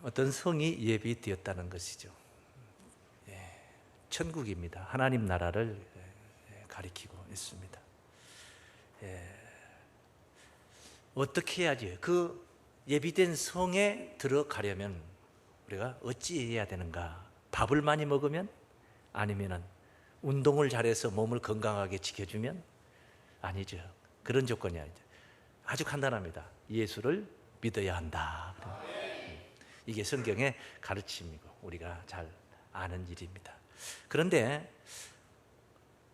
어떤 성이 예비되었다는 것이죠. 천국입니다. 하나님 나라를 가리키고 있습니다. 어떻게 해야지? 그 예비된 성에 들어가려면 우리가 어찌해야 되는가? 밥을 많이 먹으면? 아니면 운동을 잘해서 몸을 건강하게 지켜주면? 아니죠. 그런 조건이 아니죠. 아주 간단합니다. 예수를 믿어야 한다. 이게 성경의 가르침이고 우리가 잘 아는 일입니다. 그런데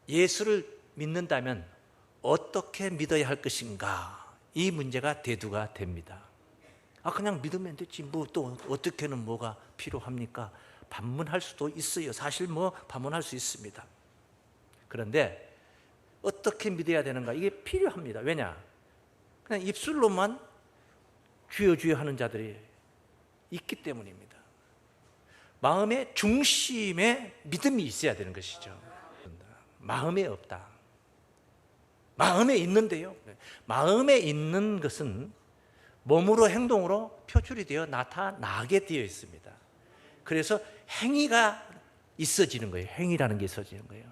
예수를 믿는다면 어떻게 믿어야 할 것인가? 이 문제가 대두가 됩니다. 그냥 믿으면 되지. 또 어떻게는 뭐가 필요합니까? 반문할 수도 있어요. 사실 반문할 수 있습니다. 그런데 어떻게 믿어야 되는가? 이게 필요합니다. 왜냐? 그냥 입술로만 주여 주여 하는 자들이 있기 때문입니다. 마음의 중심에 믿음이 있어야 되는 것이죠. 마음에 없다. 마음에 있는데요. 마음에 있는 것은 몸으로 행동으로 표출이 되어 나타나게 되어 있습니다. 그래서 행위가 있어지는 거예요. 행위라는 게 있어지는 거예요.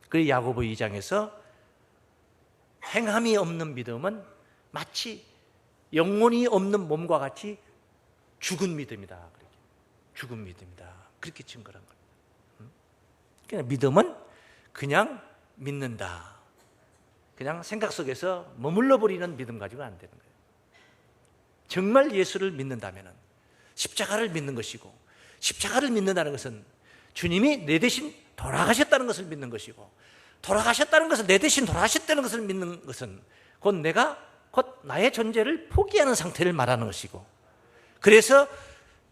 그래서 야고보 2장에서 행함이 없는 믿음은 마치 영혼이 없는 몸과 같이 죽은 믿음이다. 죽은 믿음이다. 그렇게 증거한 겁니다. 그냥 믿음은 그냥 믿는다. 그냥 생각 속에서 머물러 버리는 믿음 가지고는 안 되는 거예요. 정말 예수를 믿는다면 십자가를 믿는 것이고, 십자가를 믿는다는 것은 주님이 내 대신 돌아가셨다는 것을 믿는 것이고, 돌아가셨다는 것은 내 대신 돌아가셨다는 것을 믿는 것은 곧 내가 곧 나의 존재를 포기하는 상태를 말하는 것이고, 그래서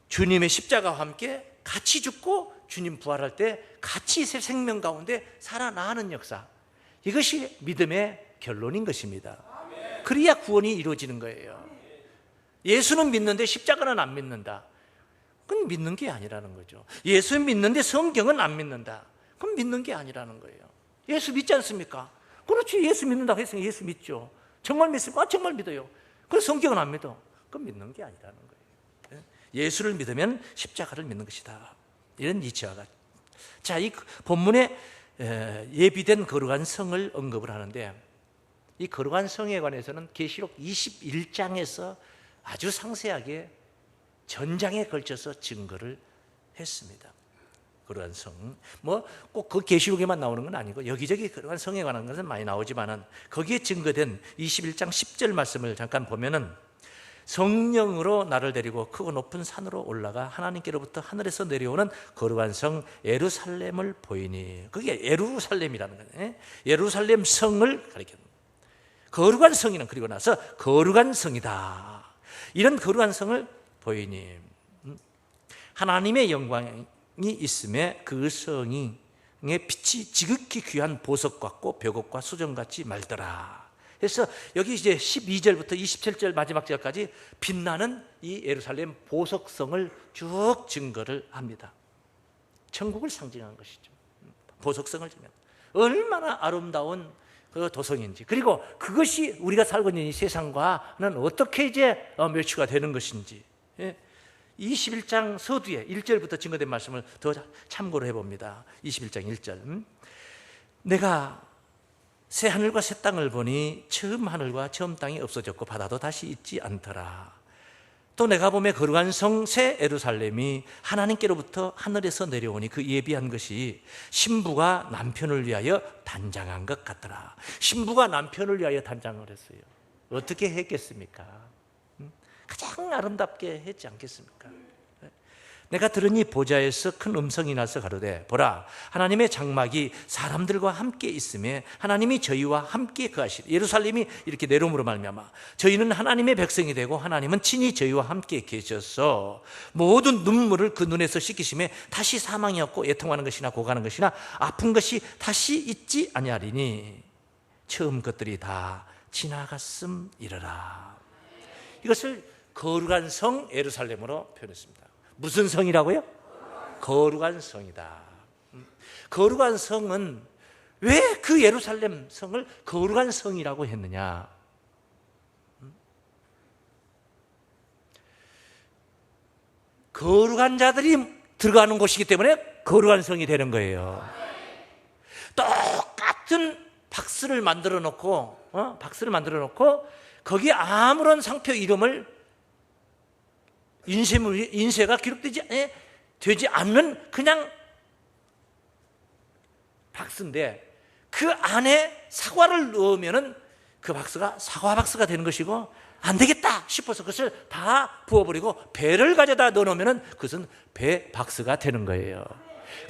주님의 십자가와 함께 같이 죽고 주님 부활할 때 같이 새 생명 가운데 살아나는 역사, 이것이 믿음의 결론인 것입니다. 그래야 구원이 이루어지는 거예요. 예수는 믿는데 십자가는 안 믿는다. 그건 믿는 게 아니라는 거죠. 예수 믿는데 성경은 안 믿는다. 그건 믿는 게 아니라는 거예요. 예수 믿지 않습니까? 그렇지. 예수 믿는다고 했으니까 예수 믿죠. 정말 믿습니까? 정말 믿어요. 그래서 성경은 안 믿어. 그건 믿는 게 아니라는 거예요. 예수를 믿으면 십자가를 믿는 것이다. 이런 이치와 같. 자, 이 본문에 예비된 거룩한 성을 언급을 하는데, 이 거룩한 성에 관해서는 계시록 21장에서 아주 상세하게 전장에 걸쳐서 증거를 했습니다. 거룩한 성, 꼭 그 계시록에만 나오는 건 아니고 여기저기 거룩한 성에 관한 것은 많이 나오지만은 거기에 증거된 21장 10절 말씀을 잠깐 보면은, 성령으로 나를 데리고 크고 높은 산으로 올라가 하나님께로부터 하늘에서 내려오는 거룩한 성 예루살렘을 보이니, 그게 예루살렘이라는 거예요. 예루살렘 성을 가리키는 거룩한 성이는 그리고 나서 거룩한 성이다. 이런 거룩한 성을 보이니 하나님의 영광이 있음에 그 성의 빛이 지극히 귀한 보석 같고 벽옥과 수정같이 맑더라. 그래서 여기 이제 12절부터 27절 마지막 절까지 빛나는 이 예루살렘 보석성을 쭉 증거를 합니다. 천국을 상징하는 것이죠. 보석성을 증명. 얼마나 아름다운 그 도성인지, 그리고 그것이 우리가 살고 있는 이 세상과는 어떻게 이제 멸치가 되는 것인지, 21장 서두에 1절부터 증거된 말씀을 더 참고를 해봅니다. 21장 1절. 내가 새 하늘과 새 땅을 보니 처음 하늘과 처음 땅이 없어졌고 바다도 다시 있지 않더라. 또 내가 보매 거룩한 성 새 예루살렘이 하나님께로부터 하늘에서 내려오니 그 예비한 것이 신부가 남편을 위하여 단장한 것 같더라. 신부가 남편을 위하여 단장을 했어요. 어떻게 했겠습니까? 가장 아름답게 했지 않겠습니까? 내가 들으니 보좌에서 큰 음성이 나서 가로되, 보라, 하나님의 장막이 사람들과 함께 있음에 하나님이 저희와 함께 거하시리. 예루살렘이 이렇게 내려옴으로 말미암아 저희는 하나님의 백성이 되고 하나님은 친히 저희와 함께 계셔서 모든 눈물을 그 눈에서 씻기심에 다시 사망이 없고 애통하는 것이나 고가는 것이나 아픈 것이 다시 있지 아니하리니 처음 것들이 다 지나갔음이러라. 이것을 거룩한 성 예루살렘으로 표현했습니다. 무슨 성이라고요? 거룩한 성이다. 거룩한 성은 왜 그 예루살렘 성을 거룩한 성이라고 했느냐? 거룩한 자들이 들어가는 곳이기 때문에 거룩한 성이 되는 거예요. 똑같은 박스를 만들어 놓고 거기에 아무런 상표 이름을 인쇄가 되지 않는 그냥 박스인데, 그 안에 사과를 넣으면은 그 박스가 사과 박스가 되는 것이고, 안 되겠다 싶어서 그것을 다 부어버리고 배를 가져다 넣어놓으면은 그것은 배 박스가 되는 거예요.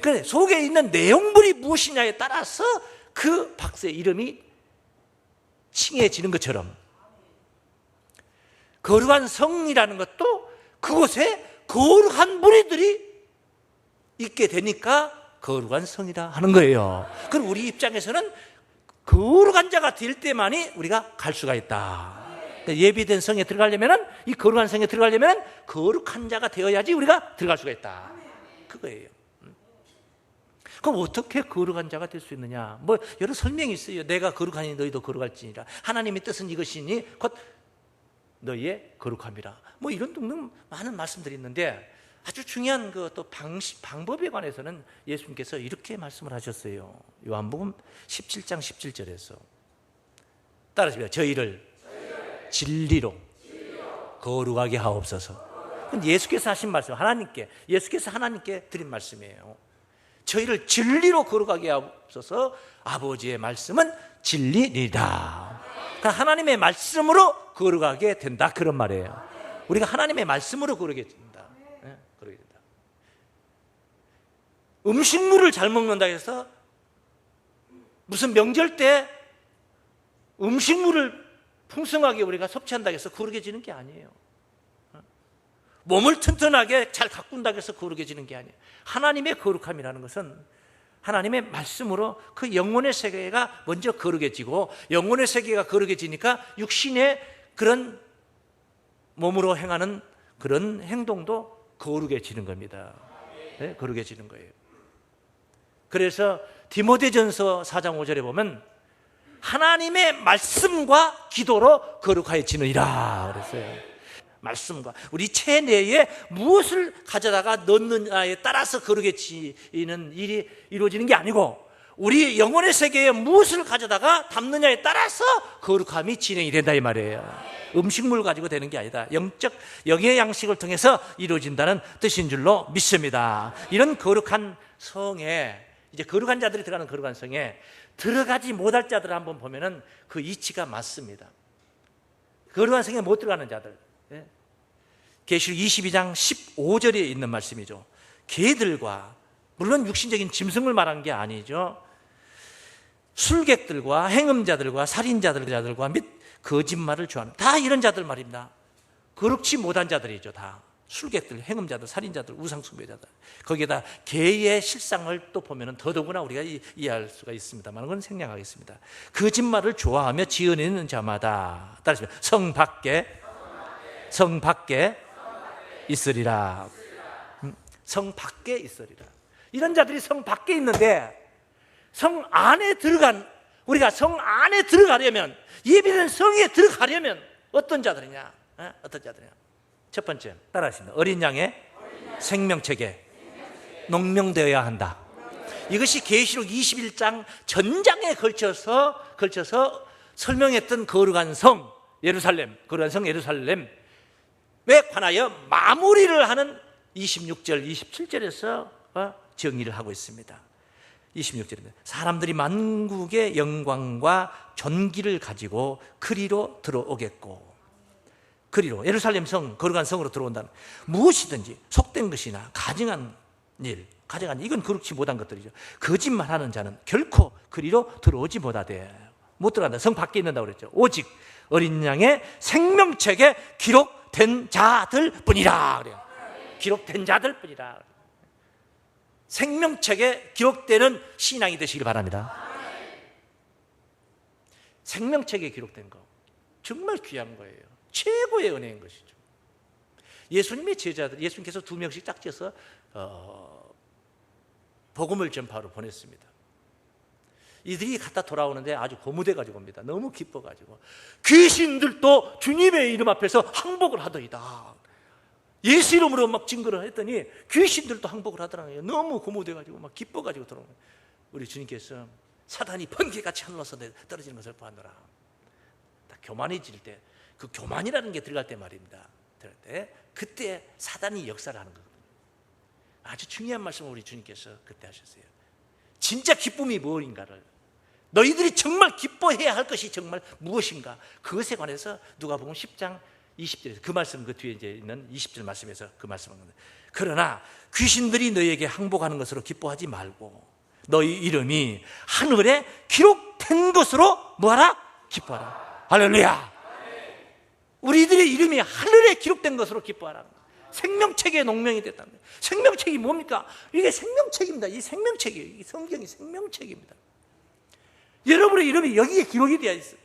그런데 속에 있는 내용물이 무엇이냐에 따라서 그 박스의 이름이 칭해지는 것처럼, 거룩한 성이라는 것도 그곳에 거룩한 무리들이 있게 되니까 거룩한 성이라 하는 거예요. 그럼 우리 입장에서는 거룩한 자가 될 때만이 우리가 갈 수가 있다. 예비된 성에 들어가려면, 이 거룩한 성에 들어가려면 거룩한 자가 되어야지 우리가 들어갈 수가 있다. 그거예요. 그럼 어떻게 거룩한 자가 될 수 있느냐? 뭐 여러 설명이 있어요. 내가 거룩하니 너희도 거룩할지니라. 하나님의 뜻은 이것이니 곧 너희의 거룩함이라. 뭐 이런 등등 많은 말씀들이 있는데, 아주 중요한 그 또 방법에 관해서는 예수님께서 이렇게 말씀을 하셨어요. 요한복음 17장 17절에서 따라하시면, 저희를 진리로 거룩하게 하옵소서. 예수께서 하신 말씀, 예수께서 하나님께 드린 말씀이에요. 저희를 진리로 거룩하게 하옵소서. 아버지의 말씀은 진리니라. 그러니까 하나님의 말씀으로 거룩하게 된다, 그런 말이에요. 우리가 하나님의 말씀으로 거룩하게 된다. 거룩하게 된다. 음식물을 잘 먹는다 해서 무슨 명절 때 음식물을 풍성하게 우리가 섭취한다 해서 거룩해지는 게 아니에요. 몸을 튼튼하게 잘 가꾼다고 해서 거룩해지는 게 아니에요. 하나님의 거룩함이라는 것은 하나님의 말씀으로 그 영혼의 세계가 먼저 거룩해지고, 영혼의 세계가 거룩해지니까 육신의 그런 몸으로 행하는 그런 행동도 거룩해지는 겁니다. 네, 거룩해지는 거예요. 그래서 디모데전서 4장 5절에 보면 하나님의 말씀과 기도로 거룩해지느니라 그랬어요. 말씀과 우리 체내에 무엇을 가져다가 넣느냐에 따라서 거룩해지는 일이 이루어지는 게 아니고, 우리 영혼의 세계에 무엇을 가져다가 담느냐에 따라서 거룩함이 진행이 된다 이 말이에요. 음식물 가지고 되는 게 아니다. 영의 양식을 통해서 이루어진다는 뜻인 줄로 믿습니다. 이런 거룩한 성에, 이제 거룩한 자들이 들어가는 거룩한 성에 들어가지 못할 자들을 한번 보면은 그 이치가 맞습니다. 거룩한 성에 못 들어가는 자들, 계시록 22장 15절에 있는 말씀이죠. 개들과, 물론 육신적인 짐승을 말한 게 아니죠. 술객들과 행음자들과 살인자들과 및 거짓말을 좋아하는, 다 이런 자들 말입니다. 거룩지 못한 자들이죠. 다 술객들, 행음자들, 살인자들, 우상숭배자들. 거기에다 개의 실상을 또 보면 더더구나 우리가 이해할 수가 있습니다만, 그건 생략하겠습니다. 거짓말을 좋아하며 지어내는 자마다, 따라서 성 밖에 있으리라. 성 밖에 있으리라. 이런 자들이 성 밖에 있는데, 성 안에 우리가 성 안에 들어가려면, 예비된 성에 들어가려면 어떤 자들이냐? 어떤 자들이냐? 첫 번째, 따라하십니다. 어린 양의 생명책에 농명되어야 한다. 이것이 계시록 21장 전장에 걸쳐서 설명했던 거룩한 성 예루살렘, 거룩한 성 예루살렘에 관하여 마무리를 하는 26절, 27절에서 정의를 하고 있습니다. 26절입니다. 사람들이 만국의 영광과 존귀를 가지고 그리로 들어오겠고, 그리로 예루살렘 성, 거룩한 성으로 들어온다는, 무엇이든지 속된 것이나 가증한 일, 이건 거룩지 못한 것들이죠. 거짓말하는 자는 결코 그리로 들어오지 못하되, 못 들어간다. 성 밖에 있는다고 그랬죠. 오직 어린 양의 생명책에 기록된 자들 뿐이라 그래요. 기록된 자들 뿐이라. 생명책에 기록되는 신앙이 되시길 바랍니다. 생명책에 기록된 거 정말 귀한 거예요. 최고의 은혜인 것이죠. 예수님의 제자들, 예수님께서 2명씩 짝지어서 복음을 전파하러 보냈습니다. 이들이 갔다 돌아오는데 아주 고무돼가지고 옵니다. 너무 기뻐가지고 귀신들도 주님의 이름 앞에서 항복을 하더이다. 예수 이름으로 막 증거를 했더니 귀신들도 항복을 하더라고요. 너무 고무돼가지고 막 기뻐가지고 들어오는 거예요. 우리 주님께서 사단이 번개같이 하늘로서 떨어지는 것을 보았노라. 딱 교만해질 때, 그 교만이라는 게 들어갈 때 말입니다. 들어갈 때 그때 사단이 역사를 하는 거거든요. 아주 중요한 말씀을 우리 주님께서 그때 하셨어요. 진짜 기쁨이 무엇인가를, 너희들이 정말 기뻐해야 할 것이 정말 무엇인가, 그것에 관해서 누가복음 10장 20절에서 그 말씀, 그 뒤에 이제 있는 20절 말씀에서 그 말씀을 합니다. 그러나 귀신들이 너희에게 항복하는 것으로 기뻐하지 말고 너희 이름이 하늘에 기록된 것으로 뭐하라? 기뻐하라. 할렐루야. 우리들의 이름이 하늘에 기록된 것으로 기뻐하라. 생명책의 농명이 됐다는 거예요. 생명책이 뭡니까? 이게 생명책입니다. 이 생명책이에요. 이 성경이 생명책입니다. 여러분의 이름이 여기에 기록이 되어 있어요.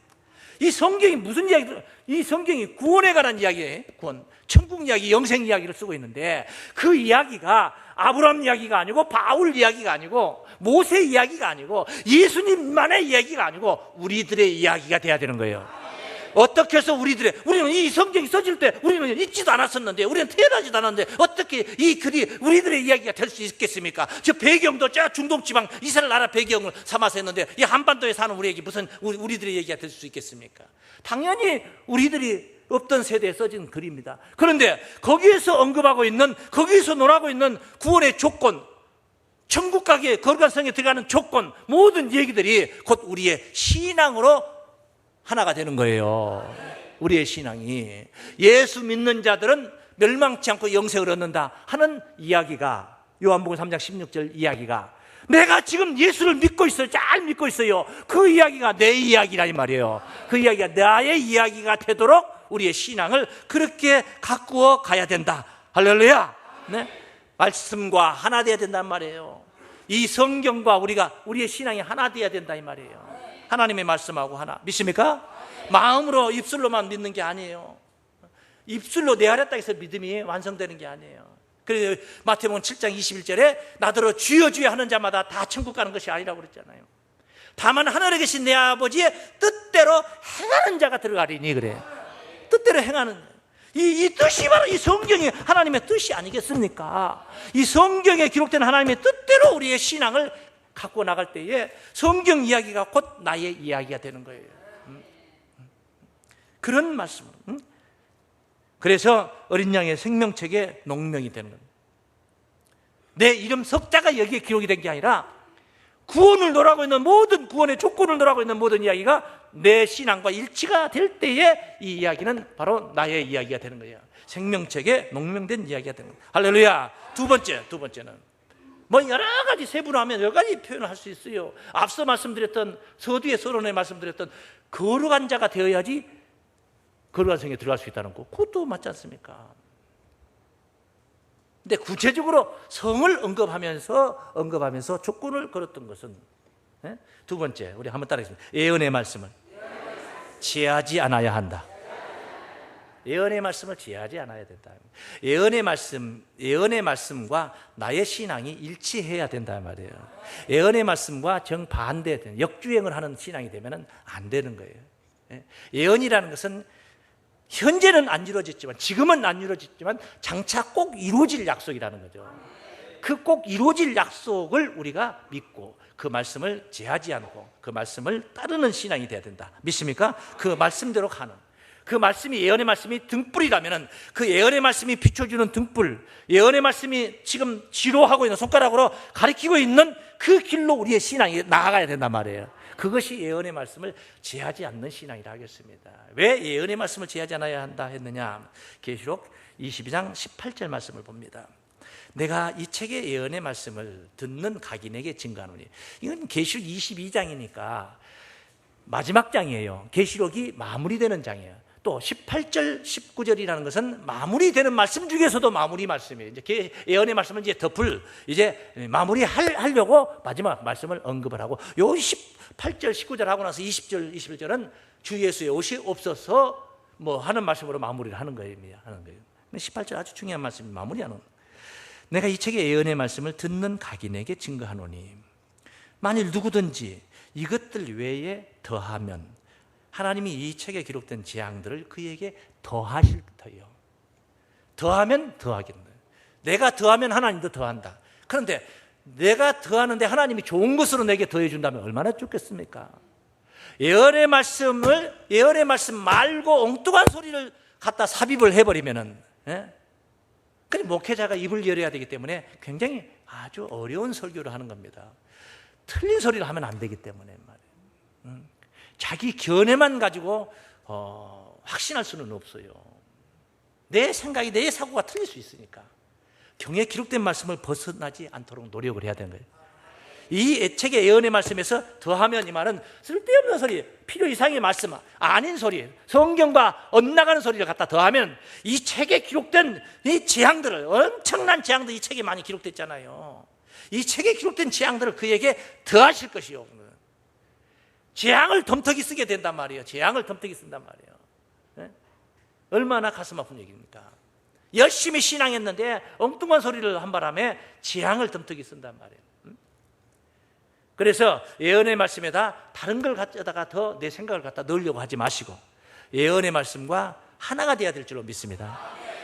이 성경이 무슨 이야기들? 이 성경이 구원에 관한 이야기예요. 구원, 천국 이야기, 영생 이야기를 쓰고 있는데 그 이야기가 아브라함 이야기가 아니고 바울 이야기가 아니고 모세 이야기가 아니고 예수님만의 이야기가 아니고 우리들의 이야기가 돼야 되는 거예요. 어떻게 해서 우리는 이 성경이 써질 때 우리는 있지도 않았었는데, 우리는 태어나지도 않았는데 어떻게 이 글이 우리들의 이야기가 될 수 있겠습니까? 저 배경도 저 중동지방 이스라엘 나라 배경을 삼아서 했는데 이 한반도에 사는 우리에게 무슨 우리들의 얘기가 될 수 있겠습니까? 당연히 우리들이 없던 세대에 써진 글입니다. 그런데 거기에서 언급하고 있는, 거기에서 논하고 있는 구원의 조건, 천국 가기에 거룩한 성에 들어가는 조건, 모든 얘기들이 곧 우리의 신앙으로 하나가 되는 거예요. 우리의 신앙이. 예수 믿는 자들은 멸망치 않고 영생을 얻는다 하는 이야기가, 요한복음 3장 16절 이야기가, 내가 지금 예수를 믿고 있어요. 잘 믿고 있어요. 그 이야기가 내 이야기라 이 말이에요. 그 이야기가 나의 이야기가 되도록 우리의 신앙을 그렇게 가꾸어 가야 된다. 할렐루야. 네? 말씀과 하나 되어야 된단 말이에요. 이 성경과 우리의 신앙이 하나 되어야 된다 이 말이에요. 하나님의 말씀하고 하나. 믿습니까? 마음으로, 입술로만 믿는 게 아니에요. 입술로 내하랬다 해서 믿음이 완성되는 게 아니에요. 그래서 마태복음 7장 21절에 나더러 주여 주여 하는 자마다 다 천국 가는 것이 아니라고 그랬잖아요. 다만 하늘에 계신 내 아버지의 뜻대로 행하는 자가 들어가리니, 그래. 뜻대로 행하는, 이 뜻이 바로 이 성경이 하나님의 뜻이 아니겠습니까? 이 성경에 기록된 하나님의 뜻대로 우리의 신앙을 갖고 나갈 때에 성경 이야기가 곧 나의 이야기가 되는 거예요. 그런 말씀. 그래서 어린 양의 생명책의 농명이 되는 겁니다. 내 이름 석자가 여기에 기록이 된 게 아니라 구원을 논하고 있는 모든, 구원의 조건을 논하고 있는 모든 이야기가 내 신앙과 일치가 될 때에 이 이야기는 바로 나의 이야기가 되는 거예요. 생명책에 농명된 이야기가 되는 거예요. 할렐루야. 두 번째는 뭐 여러 가지 세분화하면 여러 가지 표현을 할 수 있어요. 앞서 말씀드렸던, 서두에 서론에 말씀드렸던 거룩한 자가 되어야지 거룩한 성에 들어갈 수 있다는 거, 그것도 맞지 않습니까? 근데 구체적으로 성을 언급하면서 조건을 걸었던 것은, 두 번째, 우리 한번 따라하겠습니다. 예언의 말씀을 제하지 않아야 한다. 예언의 말씀을 제하지 않아야 된다. 예언의 말씀과 나의 신앙이 일치해야 된다 말이에요. 예언의 말씀과 정반대된 역주행을 하는 신앙이 되면 안 되는 거예요. 예언이라는 것은 현재는 안 이루어졌지만, 지금은 안 이루어졌지만 장차 꼭 이루어질 약속이라는 거죠. 그 꼭 이루어질 약속을 우리가 믿고 그 말씀을 제하지 않고 그 말씀을 따르는 신앙이 돼야 된다. 믿습니까? 그 말씀대로 가는, 그 말씀이, 예언의 말씀이 등불이라면 그 예언의 말씀이 비춰주는 등불, 예언의 말씀이 지금 지로하고 있는, 손가락으로 가리키고 있는 그 길로 우리의 신앙이 나아가야 된단 말이에요. 그것이 예언의 말씀을 제하지 않는 신앙이라 하겠습니다. 왜 예언의 말씀을 제하지 않아야 한다 했느냐? 계시록 22장 18절 말씀을 봅니다. 내가 이 책의 예언의 말씀을 듣는 각인에게 증거하노니, 이건 계시록 22장이니까 마지막 장이에요. 계시록이 마무리되는 장이에요. 또 18절, 19절이라는 것은 마무리되는 말씀 중에서도 마무리 말씀이에요. 이제 예언의 말씀은 이제 덧불, 이제 마무리하려고 마지막 말씀을 언급을 하고, 요 18절, 19절 하고 나서 20절, 21절은 주 예수의 옷이 없어서 뭐 하는 말씀으로 마무리를 하는 거예요. 18절 아주 중요한 말씀이 마무리하는 거예요. 내가 이 책의 예언의 말씀을 듣는 각인에게 증거하노니, 만일 누구든지 이것들 외에 더하면 하나님이 이 책에 기록된 재앙들을 그에게 더하실 터요. 더하면 더하겠네. 내가 더하면 하나님도 더한다. 그런데 내가 더하는데 하나님이 좋은 것으로 내게 더해준다면 얼마나 좋겠습니까? 예언의 말씀 말고 엉뚱한 소리를 갖다 삽입을 해버리면은, 그럼 목회자가 입을 열어야 되기 때문에 굉장히 아주 어려운 설교를 하는 겁니다. 틀린 소리를 하면 안 되기 때문에 말이에요. 자기 견해만 가지고 확신할 수는 없어요. 내 생각이, 내 사고가 틀릴 수 있으니까 경에 기록된 말씀을 벗어나지 않도록 노력을 해야 되는 거예요. 이 책의 예언의 말씀에서 더하면 이 말은 쓸데없는 소리, 필요 이상의 말씀, 아닌 소리, 성경과 엇나가는 소리를 갖다 더하면 이 책에 기록된 이 재앙들을, 엄청난 재앙들 이 책에 많이 기록됐잖아요. 이 책에 기록된 재앙들을 그에게 더하실 것이요. 재앙을 덤터기 쓰게 된단 말이에요. 재앙을 덤터기 쓴단 말이에요. 얼마나 가슴 아픈 얘기입니까? 열심히 신앙했는데 엉뚱한 소리를 한 바람에 재앙을 덤터기 쓴단 말이에요. 그래서 예언의 말씀에다 다른 걸 갖다가 더 내 생각을 갖다 넣으려고 하지 마시고 예언의 말씀과 하나가 되어야 될 줄로 믿습니다.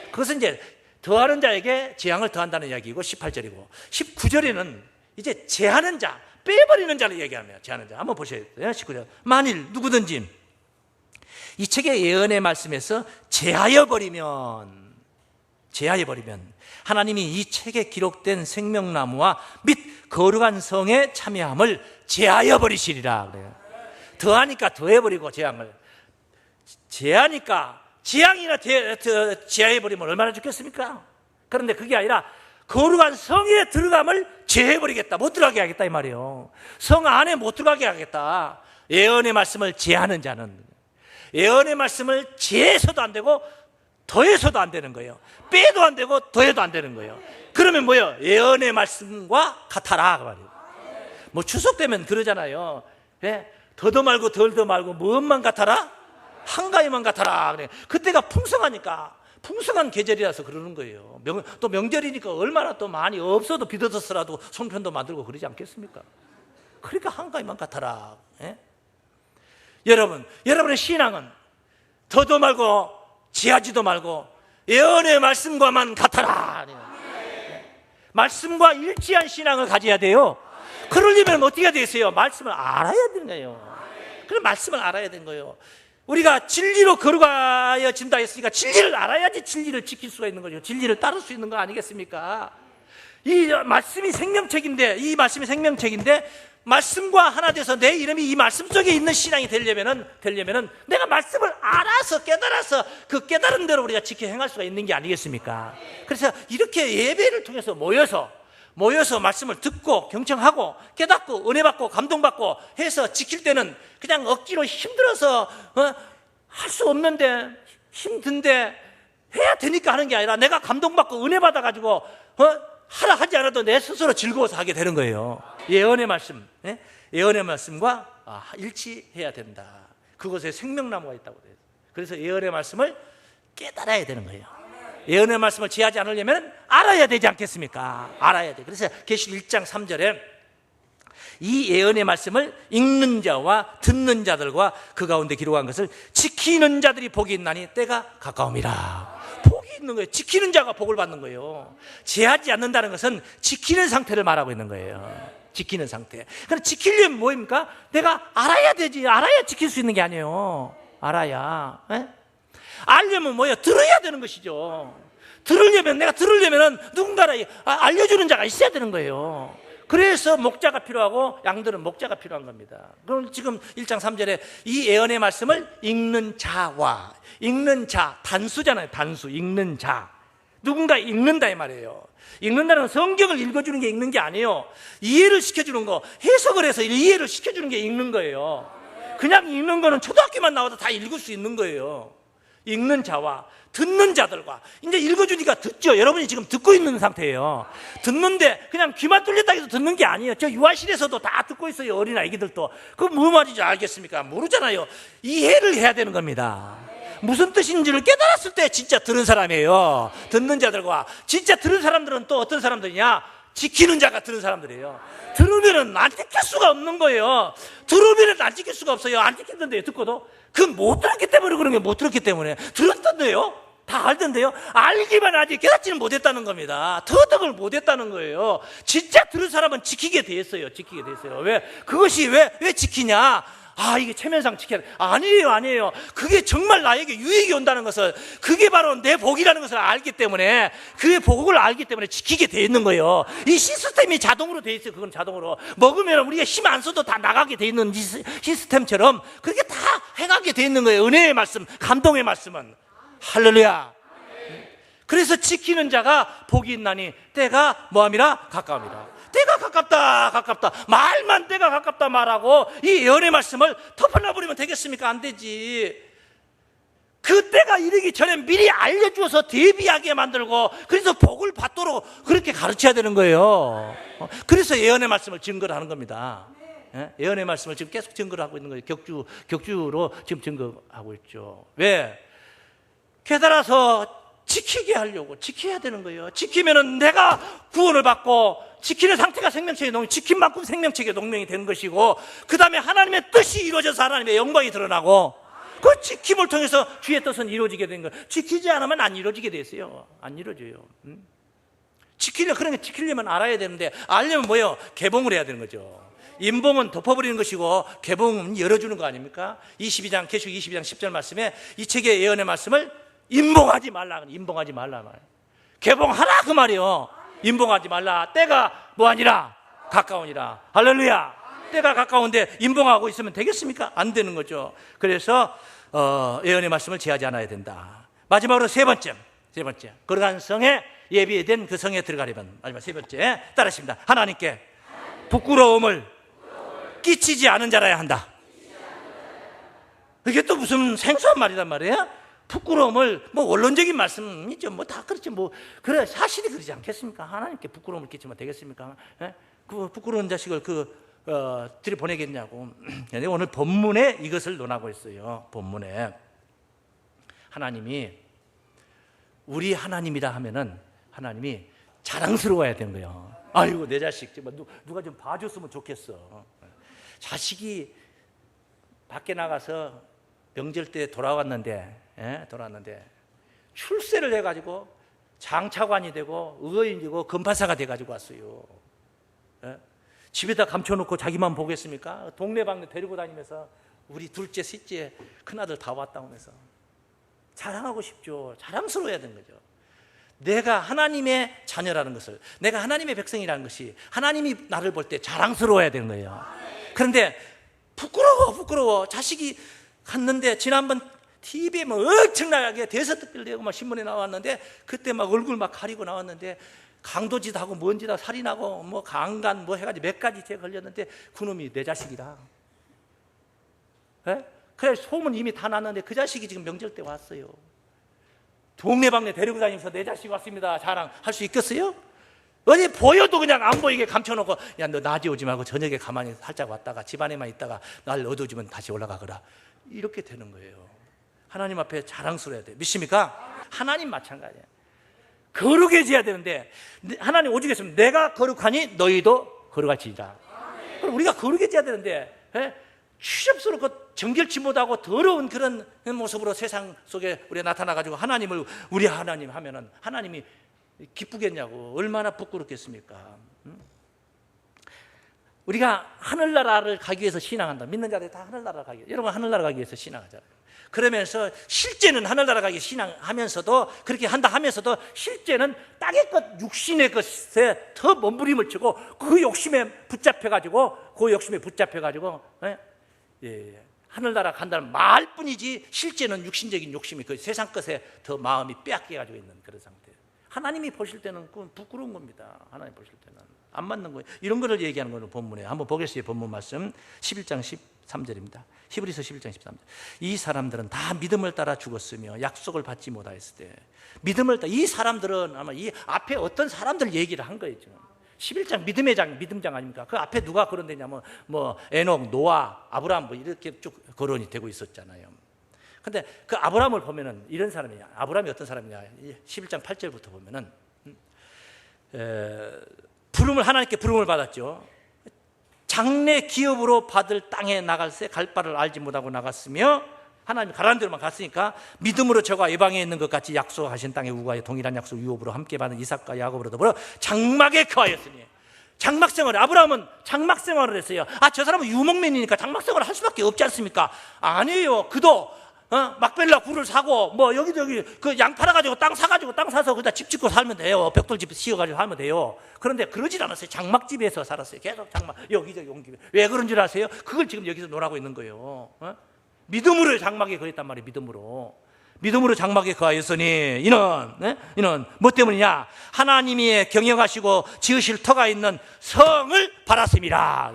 그것은 이제 더하는 자에게 재앙을 더한다는 이야기이고 18절이고 19절에는 이제 제하는 자, 빼버리는 자를 얘기하며 제하는 자 한번 보셔야 돼요. 19절 만일 누구든지 이 책의 예언의 말씀에서 제하여 버리면 하나님이 이 책에 기록된 생명나무와 및 거룩한 성의 참여함을 제하여 버리시리라 그래요. 더하니까 더해버리고 제하니까 재앙이나 제하해 버리면 얼마나 좋겠습니까? 그런데 그게 아니라 거룩한 성에 들어감을 제해버리겠다, 못 들어가게 하겠다 이 말이에요. 성 안에 못 들어가게 하겠다. 예언의 말씀을 제하는 자는 예언의 말씀을 제해서도 안 되고 더해서도 안 되는 거예요. 빼도 안 되고 더해도 안 되는 거예요. 그러면 뭐예요? 예언의 말씀과 같아라 그 말이에요. 뭐 추석 되면 그러잖아요. 더도 말고 덜도 말고 무엇만 같아라? 한가위만 같아라. 그래. 그때가 풍성하니까, 풍성한 계절이라서 그러는 거예요. 또 명절이니까 얼마나 또 많이 없어도 비더더스라도 송편도 만들고 그러지 않겠습니까? 그러니까 한가위만 같아라. 여러분의 신앙은 더도 말고 지하지도 말고 예언의 말씀과만 같아라. 말씀과 일치한 신앙을 가져야 돼요. 그러려면 어떻게 해야 되겠어요? 말씀을 알아야 되는 거예요. 그럼 말씀을 알아야 되는 거예요. 우리가 진리로 거룩하여진다 했으니까 진리를 알아야지 진리를 지킬 수가 있는 거죠. 진리를 따를 수 있는 거 아니겠습니까? 이 말씀이 생명책인데 말씀과 하나 돼서 내 이름이 이 말씀 속에 있는 신앙이 되려면은 내가 말씀을 알아서 깨달아서 그 깨달은 대로 우리가 지켜 행할 수가 있는 게 아니겠습니까? 그래서 이렇게 예배를 통해서 모여서 말씀을 듣고 경청하고 깨닫고 은혜받고 감동받고 해서 지킬 때는 그냥 억지로 힘들어서 할 수 없는데 힘든데 해야 되니까 하는 게 아니라 내가 감동받고 은혜받아가지고 하라 하지 않아도 내 스스로 즐거워서 하게 되는 거예요. 예언의 말씀과 일치해야 된다. 그곳에 생명나무가 있다고 돼요. 그래서 예언의 말씀을 깨달아야 되는 거예요. 예언의 말씀을 지하지 않으려면 알아야 되지 않겠습니까? 알아야 돼. 그래서 계시록 1장 3절에 이 예언의 말씀을 읽는 자와 듣는 자들과 그 가운데 기록한 것을 지키는 자들이 복이 있나니 때가 가까움이라. 복이 있는 거예요. 지키는 자가 복을 받는 거예요. 제하지 않는다는 것은 지키는 상태를 말하고 있는 거예요. 지키는 상태. 그럼 지키려면 뭐입니까? 내가 알아야 되지. 알아야 지킬 수 있는 게 아니에요. 알아야. 알려면 뭐예요? 들어야 되는 것이죠. 내가 들으려면 누군가를 알려주는 자가 있어야 되는 거예요. 그래서 목자가 필요하고 양들은 목자가 필요한 겁니다. 그럼 지금 1장 3절에 이 예언의 말씀을 읽는 자, 단수잖아요. 단수, 읽는 자. 누군가 읽는다 이 말이에요. 읽는다는 건 성경을 읽어주는 게 읽는 게 아니에요. 이해를 시켜주는 거, 해석을 해서 이해를 시켜주는 게 읽는 거예요. 그냥 읽는 거는 초등학교만 나와도 다 읽을 수 있는 거예요. 읽는 자와 듣는 자들과 이제 읽어주니까 듣죠. 여러분이 지금 듣고 있는 상태예요. 듣는데 그냥 귀만 뚫렸다 해서 듣는 게 아니에요. 저 유아실에서도 다 듣고 있어요. 어린 아이들도. 그거 무슨 말인지 알겠습니까? 모르잖아요. 이해를 해야 되는 겁니다. 무슨 뜻인지를 깨달았을 때 진짜 들은 사람이에요. 듣는 자들과 진짜 들은 사람들은 또 어떤 사람들이냐? 지키는 자가 들은 사람들이에요. 들으면은 안 지킬 수가 없는 거예요. 들으면은 안 지킬 수가 없어요. 안 지켰는데 듣고도 그건 못 들었기 때문에 그런 게 못 들었기 때문에 들었던데요. 다 알던데요. 알기만 하지 깨닫지는 못했다는 겁니다. 터득을 못했다는 거예요. 진짜 들은 사람은 지키게 돼 있어요. 지키게 돼 있어요. 왜? 그것이 왜 지키냐? 아, 이게 체면상 지켜야 돼. 아니에요. 그게 정말 나에게 유익이 온다는 것을, 그게 바로 내 복이라는 것을 알기 때문에, 그의 복을 알기 때문에 지키게 돼 있는 거예요. 이 시스템이 자동으로 돼 있어요. 그건 자동으로. 먹으면 우리가 힘 안 써도 다 나가게 돼 있는 시스템처럼 그렇게 다 행하게 돼 있는 거예요. 은혜의 말씀, 감동의 말씀은. 할렐루야. 그래서 지키는 자가 복이 있나니 때가 뭐함이라? 가까움이라. 때가 가깝다. 말만 때가 가깝다 말하고 이 예언의 말씀을 덮어놔버리면 되겠습니까? 안 되지. 그 때가 이르기 전에 미리 알려주어서 대비하게 만들고, 그래서 복을 받도록 그렇게 가르쳐야 되는 거예요. 그래서 예언의 말씀을 증거를 하는 겁니다. 예언의 말씀을 지금 계속 증거를 하고 있는 거예요. 격주로 지금 증거하고 있죠. 왜? 깨달아서 지키게 하려고. 지켜야 되는 거예요. 지키면은 내가 구원을 받고, 지키는 상태가 생명체의 동명, 지킨 만큼 생명체의 동명이 되는 것이고, 그 다음에 하나님의 뜻이 이루어져서 하나님의 영광이 드러나고, 그 지킴을 통해서 주의 뜻은 이루어지게 된 거예요. 지키지 않으면 안 이루어지게 돼 있어요. 안 이루어져요. 지키려면 알아야 되는데, 알려면 뭐예요? 개봉을 해야 되는 거죠. 임봉은 덮어버리는 것이고 개봉은 열어주는 거 아닙니까? 계시록 22장 10절 말씀에 이 책의 예언의 말씀을 임봉하지 말라. 개봉하라 그 말이요. 임봉하지 말라. 때가 뭐하니라? 가까우니라. 할렐루야. 때가 가까운데 임봉하고 있으면 되겠습니까? 안 되는 거죠. 그래서 예언의 말씀을 제하지 않아야 된다. 마지막으로 세 번째, 거룩한 성에 예비된 그 성에 들어가려면, 마지막 세 번째 따르십니다. 하나님께 부끄러움을 끼치지 않은 자라야 한다. 이게 또 무슨 생소한 말이란 말이에요? 부끄러움을, 원론적인 말씀이죠. 다 그렇지. 그래, 사실이 그러지 않겠습니까? 하나님께 부끄러움을 끼치면 되겠습니까? 그 부끄러운 자식을 들여보내겠냐고. 오늘 본문에 이것을 논하고 있어요. 본문에. 하나님이, 우리 하나님이라 하면은 하나님이 자랑스러워야 되는 거예요. 아이고, 내 자식. 누가 좀 봐줬으면 좋겠어. 자식이 밖에 나가서 명절 때 돌아왔는데 출세를 해가지고 장차관이 되고 의원이고 검파사가 돼가지고 왔어요. 집에다 감춰놓고 자기만 보겠습니까? 동네방네 데리고 다니면서 우리 둘째, 셋째, 큰아들 다 왔다 오면서 자랑하고 싶죠. 자랑스러워야 되는 거죠. 내가 하나님의 자녀라는 것을, 내가 하나님의 백성이라는 것이 하나님이 나를 볼 때 자랑스러워야 되는 거예요. 그런데 부끄러워. 자식이 갔는데 지난번 TV에 엄청나게 대서특필 되고 신문에 나왔는데, 그때 얼굴 가리고 나왔는데 강도짓하고 뭔짓하고 살인하고 강간 해가지고 몇 가지 죄 걸렸는데 그놈이 내 자식이다. 그래, 소문 이미 다 났는데 그 자식이 지금 명절 때 왔어요. 동네방네 데리고 다니면서 내 자식 왔습니다 자랑할 수 있겠어요? 어디 보여도 그냥 안 보이게 감춰놓고, 야, 너 낮에 오지 말고 저녁에 가만히 살짝 왔다가 집 안에만 있다가 날 얻어주면 다시 올라가거라. 이렇게 되는 거예요. 하나님 앞에 자랑스러워야 돼요. 믿습니까? 하나님 마찬가지예요. 거룩해져야 되는데, 하나님 오직 했으면 내가 거룩하니 너희도 거룩할지니라. 그럼 우리가 거룩해져야 되는데, 추접스럽고 정결치 못하고 더러운 그런 모습으로 세상 속에 우리가 나타나가지고 하나님을 우리 하나님 하면은 하나님이 기쁘겠냐고. 얼마나 부끄럽겠습니까? 우리가 하늘나라를 가기 위해서 신앙한다. 믿는 자들이 다 하늘나라 가기 위해서. 여러분, 하늘나라 가기 위해서 신앙하잖아요. 그러면서 실제는 하늘나라 가기 위해서 신앙하면서도, 그렇게 한다 하면서도 실제는 땅의 것, 육신의 것에 더 몸부림을 치고 그 욕심에 붙잡혀가지고 하늘나라 간다는 말뿐이지 실제는 육신적인 욕심이 그 세상 것에 더 마음이 빼앗겨가지고 있는 그런 상태예요. 하나님이 보실 때는 그건 부끄러운 겁니다. 하나님 보실 때는 안 맞는 거예요. 이런 거를 얘기하는 거는 본문에 한번 보겠어요. 본문 말씀 11장 13절입니다. 히브리서 11장 13절. 이 사람들은 다 믿음을 따라 죽었으며 약속을 받지 못하였을 때, 믿음을 따라, 이 사람들은 아마 이 앞에 어떤 사람들 얘기를 한 거예요. 지금 11장 믿음장 아닙니까? 그 앞에 누가 거론되냐면 에녹, 노아, 아브라함 이렇게 쭉 거론이 되고 있었잖아요. 근데 그 아브라함을 보면은 이런 사람이야. 아브라함이 어떤 사람이냐? 11장 8절부터 보면은 하나님께 부름을 받았죠. 장래 기업으로 받을 땅에 나갈새 갈 바를 알지 못하고 나갔으며 하나님이 가라는 대로만 갔으니까 믿음으로 저가 외방에 있는 것 같이 약속하신 땅에 우과에 동일한 약속 유업으로 함께 받은 이삭과 야곱으로 더불어 장막에 거하였으니. 장막 생활을, 아브라함은 장막 생활을 했어요. 저 사람은 유목민이니까 장막 생활을 할 수밖에 없지 않습니까? 아니에요. 그도 막벨라 굴을 사고 여기저기 그 양 팔아가지고 땅 사가지고 땅 사서 거기다 집 짓고 살면 돼요. 벽돌집 씌워가지고 살면 돼요. 그런데 그러질 않았어요. 장막집에서 살았어요. 계속 장막 여기저기 옮기고. 왜 그런 줄 아세요? 그걸 지금 여기서 놀아고 있는 거예요. 믿음으로 장막에 거했단 말이에요. 믿음으로 장막에 거하였으니 이는 뭐 때문이냐? 하나님이 경영하시고 지으실 터가 있는 성을 바랐습니다.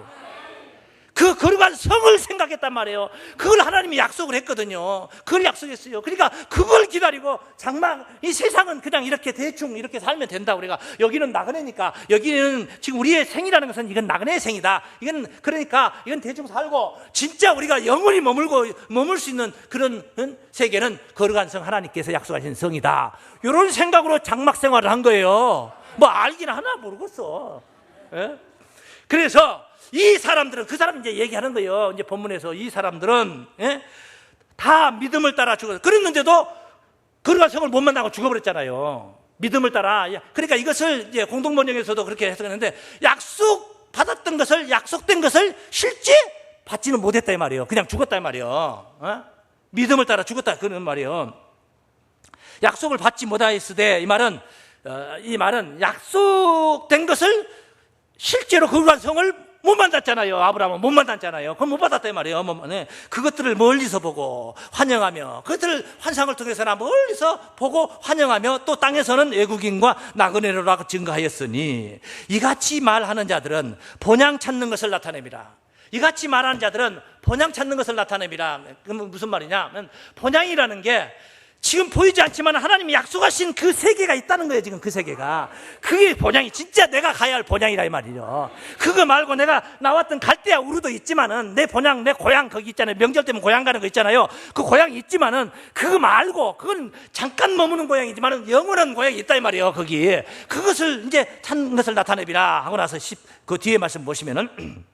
그 거룩한 성을 생각했단 말이에요. 그걸 하나님이 약속을 했거든요. 그걸 약속했어요. 그러니까 그걸 기다리고 장막, 이 세상은 그냥 이렇게 대충 이렇게 살면 된다. 우리가 여기는 나그네니까, 여기는 지금 우리의 생이라는 것은 이건 나그네의 생이다. 그러니까 이건 대충 살고, 진짜 우리가 영원히 머물 수 있는 그런 세계는 거룩한 성, 하나님께서 약속하신 성이다. 이런 생각으로 장막 생활을 한 거예요. 알기는 하나 모르겠어. 그래서 이 사람들은, 그 사람 이제 얘기하는 거예요. 이제 본문에서 이 사람들은 다 믿음을 따라 죽었어요. 그랬는데도 거룩한 성을 못 만나고 죽어버렸잖아요. 믿음을 따라. 그러니까 이것을 이제 공동번역에서도 그렇게 해석했는데, 약속된 것을 실제 받지는 못했다 이 말이에요. 그냥 죽었다 이 말이에요. 믿음을 따라 죽었다 그런 말이에요. 약속을 받지 못하였으되, 이 말은 약속된 것을 실제로 거룩한 성을 못 만났잖아요. 아브라함은 못 만났잖아요. 그건 못 받았단 말이에요. 그것들을 멀리서 보고 환영하며, 그것들을 환상을 통해서나 멀리서 보고 환영하며, 또 땅에서는 외국인과 나그네로라고 증거하였으니, 이같이 말하는 자들은 본향 찾는 것을 나타냅니다. 이같이 말하는 자들은 본향 찾는 것을 나타냅니다. 그럼 무슨 말이냐? 본향이라는 게 지금 보이지 않지만 하나님이 약속하신 그 세계가 있다는 거예요. 지금 그 세계가, 그게 본향이, 진짜 내가 가야 할 본향이라 이 말이죠. 그거 말고 내가 나왔던 갈대아 우르도 있지만은, 내 본향, 내 고향 거기 있잖아요. 명절 때면 고향 가는 거 있잖아요. 그 고향이 있지만은 그거 말고, 그건 잠깐 머무는 고향이지만은 영원한 고향이 있다 이 말이에요. 거기 그것을 이제 찾는 것을 나타내비라 하고 나서 그 뒤에 말씀 보시면은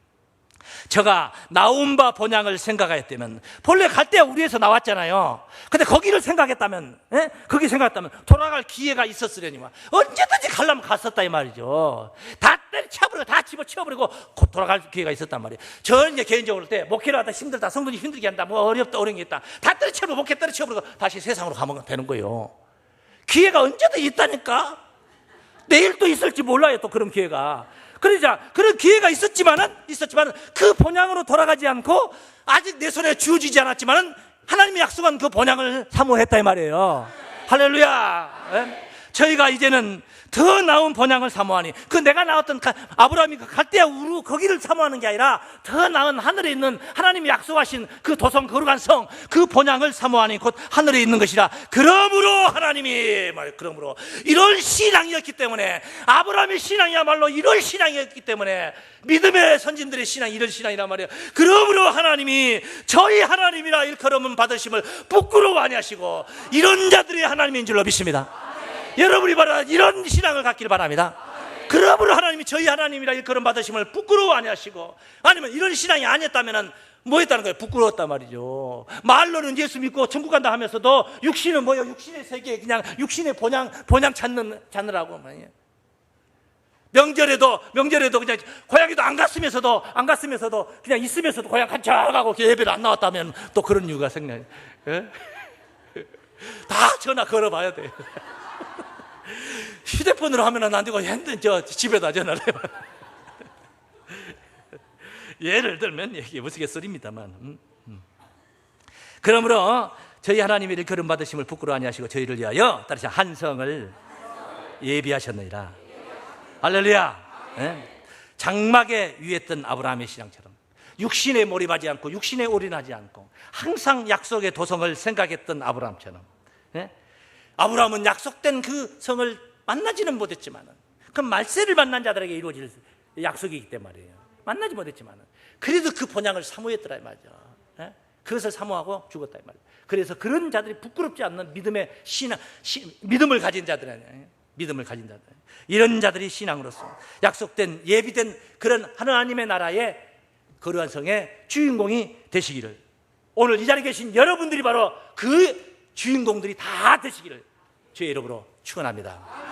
저가 나온 바 본향을 생각하였다면, 본래 갈대아 우리에서 나왔잖아요. 근데 거기를 생각했다면, 거기 생각했다면 돌아갈 기회가 있었으려니만 언제든지 가려면 갔었다 이 말이죠. 다 때려쳐버리고, 다 집어치워버리고 돌아갈 기회가 있었단 말이에요. 저는 이제 개인적으로 때 목회를 하다 힘들다, 성도님 힘들게 한다, 어렵다, 어려운 게 있다, 다 때려쳐버리고, 목회 때려쳐버리고 다시 세상으로 가면 되는 거예요. 기회가 언제든 있다니까. 내일 또 있을지 몰라요. 또 그런 기회가. 그러자 그런 기회가 있었지만은 그 본향으로 돌아가지 않고, 아직 내 손에 주어지지 않았지만은 하나님이 약속한 그 본향을 사모했다 이 말이에요. 할렐루야. 저희가 이제는 더 나은 본향을 사모하니, 그 내가 나왔던 아브라함이 그 갈대아 우르 거기를 사모하는 게 아니라 더 나은 하늘에 있는 하나님이 약속하신 그 도성 거룩한 성, 그 본향을 사모하니 곧 하늘에 있는 것이라. 그러므로 하나님이 그러므로 이런 신앙이었기 때문에, 아브라함의 신앙이야말로 이런 신앙이었기 때문에, 믿음의 선진들의 신앙이 이런 신앙이란 말이에요. 그러므로 하나님이 저희 하나님이라 일컬음은 받으심을 부끄러워 아니하시고, 이런 자들이 하나님인 줄로 믿습니다. 여러분이 바로 이런 신앙을 갖기를 바랍니다. 그러므로 하나님이 저희 하나님이라 일컬음 받으심을 부끄러워 아니하시고, 아니면 이런 신앙이 아니었다면 뭐 했다는 거예요? 부끄러웠단 말이죠. 말로는 예수 믿고 천국 간다 하면서도 육신은 뭐예요? 육신의 세계, 그냥 육신의 본향 찾느라고 말이에요. 명절에도 그냥 고향에도 안 갔으면서도 그냥 있으면서도 고향 간척하고 예배를 안 나왔다면 또 그런 이유가 생겨요. 다 전화 걸어봐야 돼. 휴대폰으로 하면 안 되고 집에다 전화를 해봐. 예를 들면 이게 우스갯소리입니다만. 그러므로 저희 하나님의 일컬음 받으심을 부끄러워 아니하시고 저희를 위하여 따르신 한 성을 예비하셨느니라. 할렐루야. 장막에 위했던 아브라함의 신앙처럼 육신에 몰입하지 않고 육신에 올인하지 않고 항상 약속의 도성을 생각했던 아브라함처럼, 아브라함은 약속된 그 성을 만나지는 못했지만, 그 말세를 만난 자들에게 이루어질 약속이기 때문에 말이에요. 만나지 못했지만 그래도 그 본향을 사모했더라 이 말이죠. 그것을 사모하고 죽었다 이 말이에요. 그래서 그런 자들이 부끄럽지 않는 믿음의 믿음을 가진 자들이에요. 믿음을 가진 자들, 이런 자들이 신앙으로서 약속된 예비된 그런 하나님의 나라의 거룩한 성의 주인공이 되시기를 오늘 이 자리에 계신 여러분들이 바로 그 주인공들이 다 되시기를 주의 이름으로 축원합니다.